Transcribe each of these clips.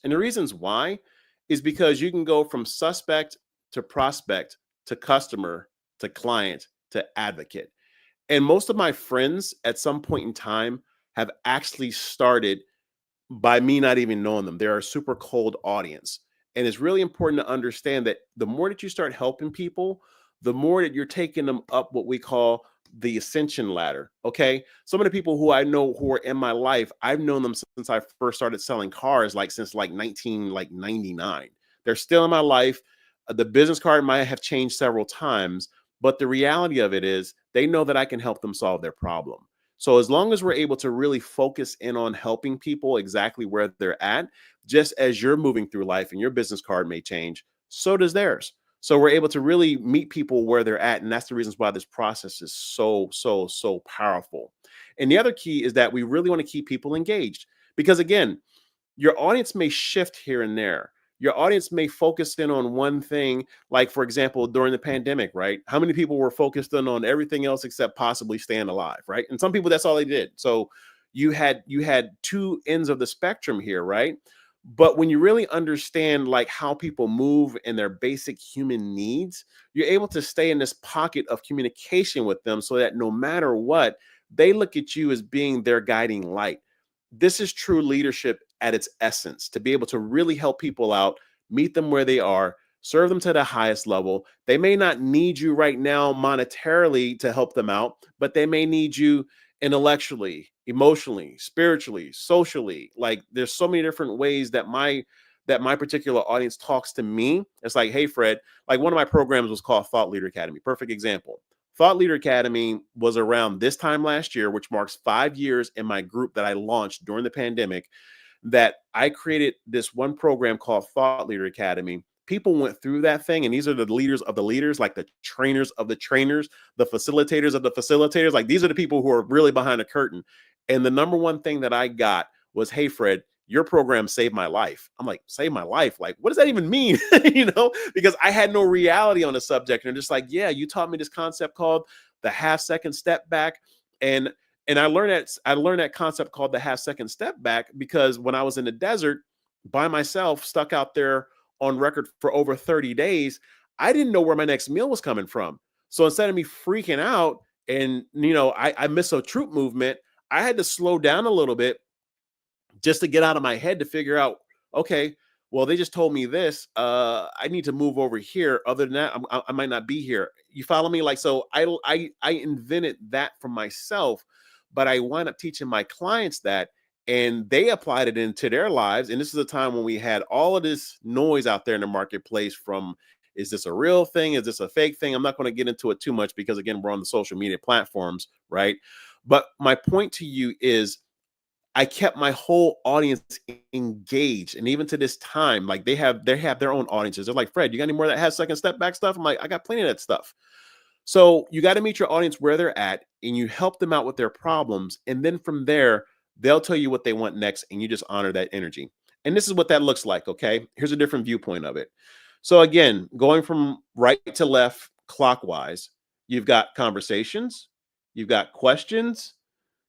And the reasons why is because you can go from suspect to prospect to customer to client to advocate. And most of my friends at some point in time have actually started by me not even knowing them. They're a super cold audience. And it's really important to understand that the more that you start helping people, the more that you're taking them up what we call the ascension ladder. Okay. Some of the people who I know who are in my life, I've known them since I first started selling cars, like since like 1999. They're still in my life. The business card might have changed several times, but the reality of it is they know that I can help them solve their problem. So as long as we're able to really focus in on helping people exactly where they're at, just as you're moving through life and your business card may change, so does theirs. So we're able to really meet people where they're at. And that's the reasons why this process is so powerful. And the other key is that we really want to keep people engaged because again, your audience may shift here and there. Your audience may focus in on one thing, like for example, during the pandemic, right? How many people were focused in on everything else except possibly staying alive, right? And some people that's all they did. So you had two ends of the spectrum here, right? But when you really understand like how people move and their basic human needs, you're able to stay in this pocket of communication with them so that no matter what, they look at you as being their guiding light. This is true leadership at its essence, to be able to really help people out, meet them where they are, serve them to the highest level. They may not need you right now monetarily to help them out, but they may need you intellectually, emotionally, spiritually, socially. Like there's so many different ways that my particular audience talks to me. It's like, hey, Fred, like one of my programs was called Thought Leader Academy. Perfect example. Thought Leader Academy was around this time last year, which marks 5 years in my group that I launched during the pandemic, that I created this one program called Thought Leader Academy. People went through that thing, and these are the leaders of the leaders, like the trainers of the trainers, the facilitators of the facilitators. Like these are the people who are really behind the curtain. And the number one thing that I got was, hey, Fred, your program saved my life. I'm like, save my life? Like, what does that even mean? Because I had no reality on the subject. And they're just like, yeah, you taught me this concept called the half-second step back. And I learned that concept called the half-second step back because when I was in the desert by myself, stuck out there on record for over 30 days, I didn't know where my next meal was coming from. So instead of me freaking out and I miss a troop movement, I had to slow down a little bit just to get out of my head to figure out, okay, well, they just told me this. I need to move over here. Other than that, I might not be here. You follow me? Like, so I invented that for myself, but I wind up teaching my clients that, and they applied it into their lives. And this is a time when we had all of this noise out there in the marketplace from, is this a real thing? Is this a fake thing? I'm not going to get into it too much because again, we're on the social media platforms, right? But my point to you is I kept my whole audience engaged. And even to this time, like they have their own audiences. They're like, Fred, you got any more of that has second step back stuff? I'm like, I got plenty of that stuff. So you got to meet your audience where they're at and you help them out with their problems. And then from there, they'll tell you what they want next. And you just honor that energy. And this is what that looks like. Okay. Here's a different viewpoint of it. So again, going from right to left clockwise, you've got conversations, you've got questions,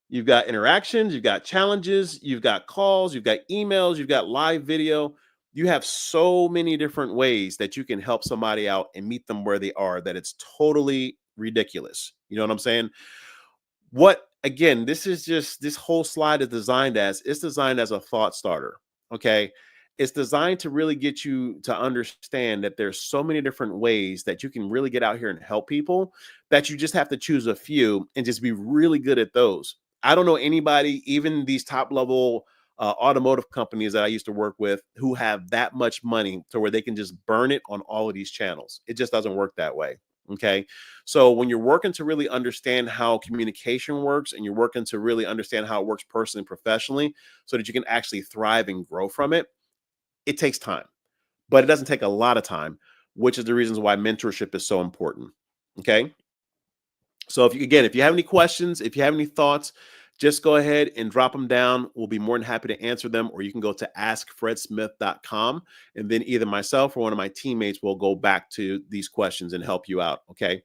you've got interactions, you've got challenges, you've got calls, you've got emails, you've got live video. You have so many different ways that you can help somebody out and meet them where they are that it's totally ridiculous. You know what I'm saying? What again, this whole slide is designed as it's designed as a thought starter. Okay. It's designed to really get you to understand that there's so many different ways that you can really get out here and help people that you just have to choose a few and just be really good at those. I don't know anybody, even these top level automotive companies that I used to work with, who have that much money to where they can just burn it on all of these channels. It just doesn't work that way. Okay. So when you're working to really understand how communication works and you're working to really understand how it works personally and professionally so that you can actually thrive and grow from it, it takes time, but it doesn't take a lot of time, which is the reasons why mentorship is so important. Okay. So if you have any questions, if you have any thoughts, just go ahead and drop them down. We'll be more than happy to answer them, or you can go to askfredsmith.com and then either myself or one of my teammates will go back to these questions and help you out. Okay.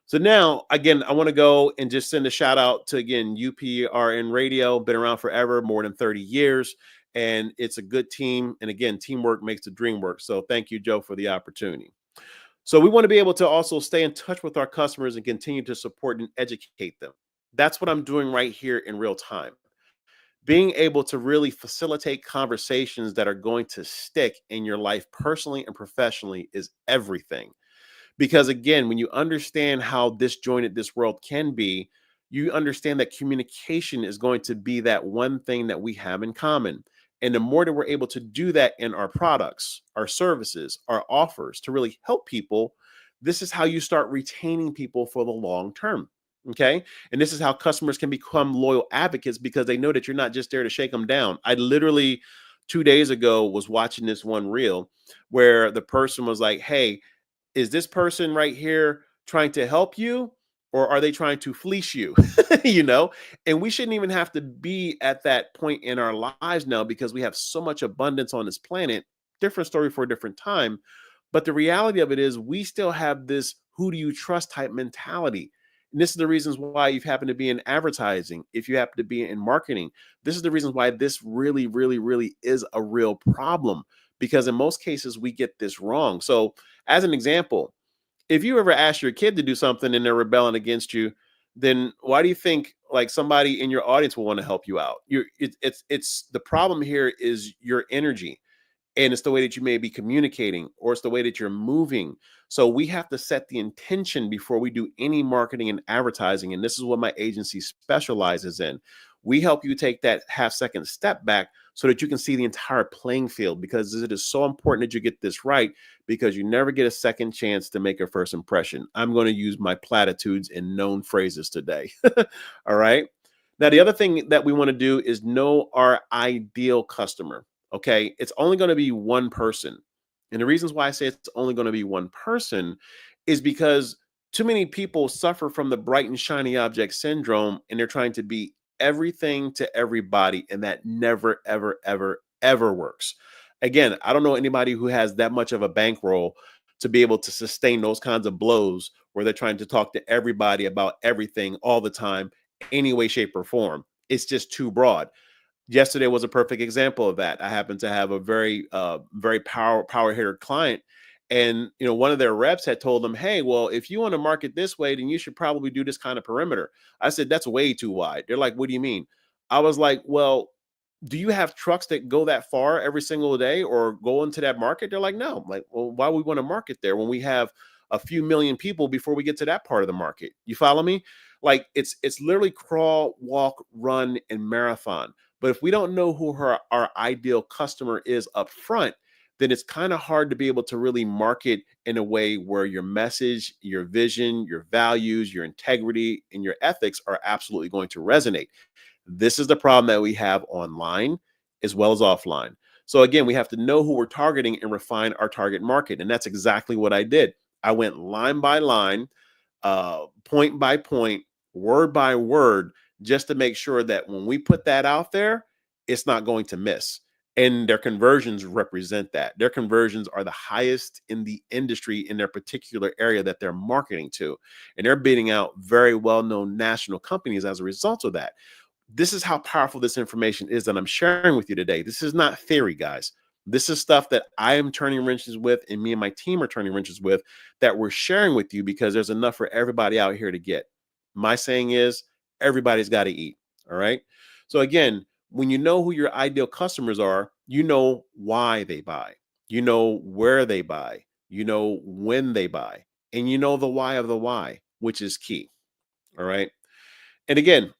So now, again, I want to go and just send a shout out to, again, UPRN Radio, been around forever, more than 30 years. and it's a good team. And again, teamwork makes the dream work. So thank you, Joe, for the opportunity. So we want to be able to also stay in touch with our customers and continue to support and educate them. That's what I'm doing right here in real time. Being able to really facilitate conversations that are going to stick in your life personally and professionally is everything. Because again, when you understand how disjointed this world can be, you understand that communication is going to be that one thing that we have in common. And the more that we're able to do that in our products, our services, our offers to really help people, this is how you start retaining people for the long term. Okay. And this is how customers can become loyal advocates because they know that you're not just there to shake them down. I literally 2 days ago was watching this one reel where the person was like, hey, is this person right here trying to help you or are they trying to fleece you? you know, and we shouldn't even have to be at that point in our lives now because we have so much abundance on this planet. Different story for a different time. But the reality of it is, we still have this who do you trust type mentality. And this is the reasons why you happen to be in advertising, if you happen to be in marketing. This is the reasons why this really, really, really is a real problem because in most cases we get this wrong. So, as an example, if you ever ask your kid to do something and they're rebelling against you, then why do you think like somebody in your audience will want to help you out? It's the problem here is your energy, and it's the way that you may be communicating or it's the way that you're moving. So we have to set the intention before we do any marketing and advertising, and this is what my agency specializes in. We help you take that half-second step back so that you can see the entire playing field, because it is so important that you get this right, because you never get a second chance to make a first impression. I'm going to use my platitudes and known phrases today. All right. Now, the other thing that we want to do is know our ideal customer. Okay. It's only going to be one person. And the reasons why I say it's only going to be one person is because too many people suffer from the bright and shiny object syndrome, and they're trying to be everything to everybody. And that never, ever, ever, ever works. Again, I don't know anybody who has that much of a bankroll to be able to sustain those kinds of blows where they're trying to talk to everybody about everything all the time, any way, shape, or form. It's just too broad. Yesterday was a perfect example of that. I happen to have a very power hitter client, and one of their reps had told them, "Hey, well, if you want to market this way, then you should probably do this kind of perimeter." I said, "That's way too wide." They're like, "What do you mean?" I was like, "Well, do you have trucks that go that far every single day or go into that market?" They're like, "No." I'm like, "Well, why would we want to market there when we have a few million people before we get to that part of the market?" You follow me? Like it's literally crawl, walk, run, and marathon. But if we don't know who our ideal customer is up front, then it's kind of hard to be able to really market in a way where your message, your vision, your values, your integrity, and your ethics are absolutely going to resonate. This is the problem that we have online as well as offline. So again, we have to know who we're targeting and refine our target market. And that's exactly what I did. I went line by line, point by point, word by word, just to make sure that when we put that out there, it's not going to miss. And their conversions represent that. Their conversions are the highest in the industry in their particular area that they're marketing to. And they're beating out very well-known national companies as a result of that. This is how powerful this information is that I'm sharing with you today. This is not theory, guys. This is stuff that I am turning wrenches with, and me and my team are turning wrenches with, that we're sharing with you because there's enough for everybody out here to get. My saying is, everybody's got to eat. All right. So, again, when you know who your ideal customers are, you know why they buy, you know where they buy, you know when they buy, and you know the why of the why, which is key. All right. And again,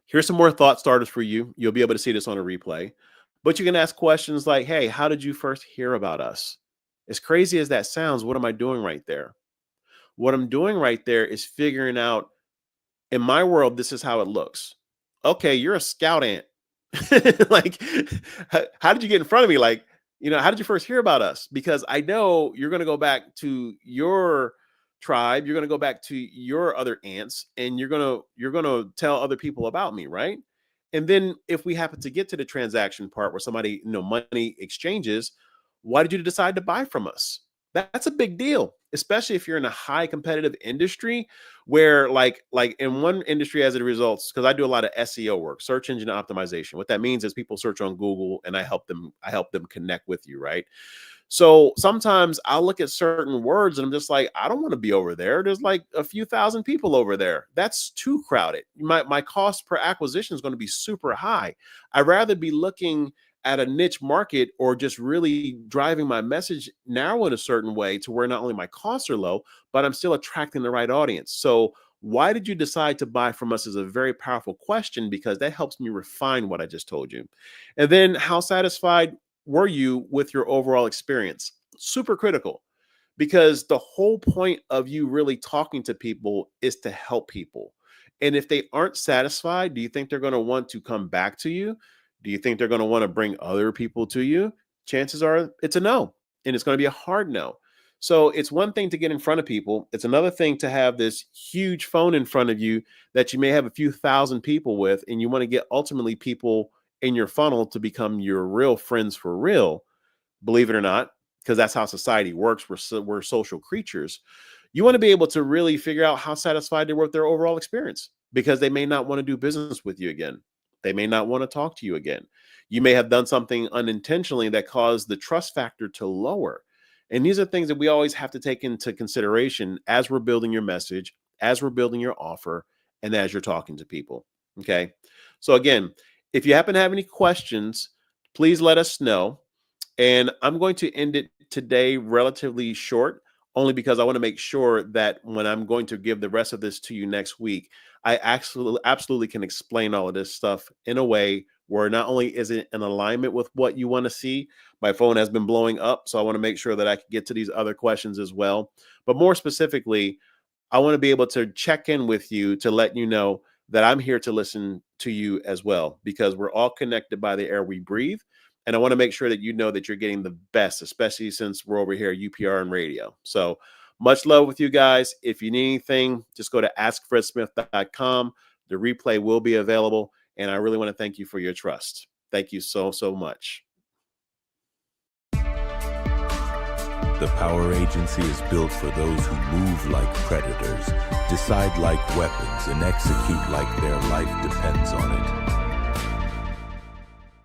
here's some more thought starters for you. You'll be able to see this on a replay, but you can ask questions like, hey, how did you first hear about us? As crazy as that sounds, what am I doing right there? What I'm doing right there is figuring out, in my world, this is how it looks. Okay, you're a scout ant. Like, how did you get in front of me? Like, how did you first hear about us? Because I know you're going to go back to your tribe, you're going to go back to your other ants, and you're going to tell other people about me, right? And then if we happen to get to the transaction part where somebody, money exchanges, why did you decide to buy from us? That's a big deal, especially if you're in a high competitive industry where like in one industry as it results, because I do a lot of SEO work, search engine optimization. What that means is people search on Google and I help them connect with you, right? So sometimes I'll look at certain words and I'm just like, I don't want to be over there. There's like a few thousand people over there. That's too crowded. My cost per acquisition is going to be super high. I'd rather be looking at a niche market or just really driving my message narrow in a certain way to where not only my costs are low, but I'm still attracting the right audience. So why did you decide to buy from us is a very powerful question because that helps me refine what I just told you. And then how satisfied were you with your overall experience? Super critical because the whole point of you really talking to people is to help people. And if they aren't satisfied, do you think they're going to want to come back to you? Do you think they're going to want to bring other people to you? Chances are it's a no, and it's going to be a hard no. So it's one thing to get in front of people. It's another thing to have this huge phone in front of you that you may have a few thousand people with, and you want to get ultimately people in your funnel to become your real friends for real, believe it or not, because that's how society works. We're social creatures. You want to be able to really figure out how satisfied they were with their overall experience because they may not want to do business with you again. They may not want to talk to you again. You may have done something unintentionally that caused the trust factor to lower. And these are things that we always have to take into consideration as we're building your message, as we're building your offer, and as you're talking to people. Okay. So, again, if you happen to have any questions, please let us know. And I'm going to end it today relatively short, only because I want to make sure that when I'm going to give the rest of this to you next week, I absolutely can explain all of this stuff in a way where not only is it in alignment with what you want to see, my phone has been blowing up. So I want to make sure that I can get to these other questions as well. But more specifically, I want to be able to check in with you to let you know that I'm here to listen to you as well, because we're all connected by the air we breathe. And I want to make sure that you know that you're getting the best, especially since we're over here at UPR and radio. So much love with you guys. If you need anything, just go to askfredsmith.com. The replay will be available. And I really want to thank you for your trust. Thank you so, so much. The Power Agency is built for those who move like predators, decide like weapons, and execute like their life depends on it.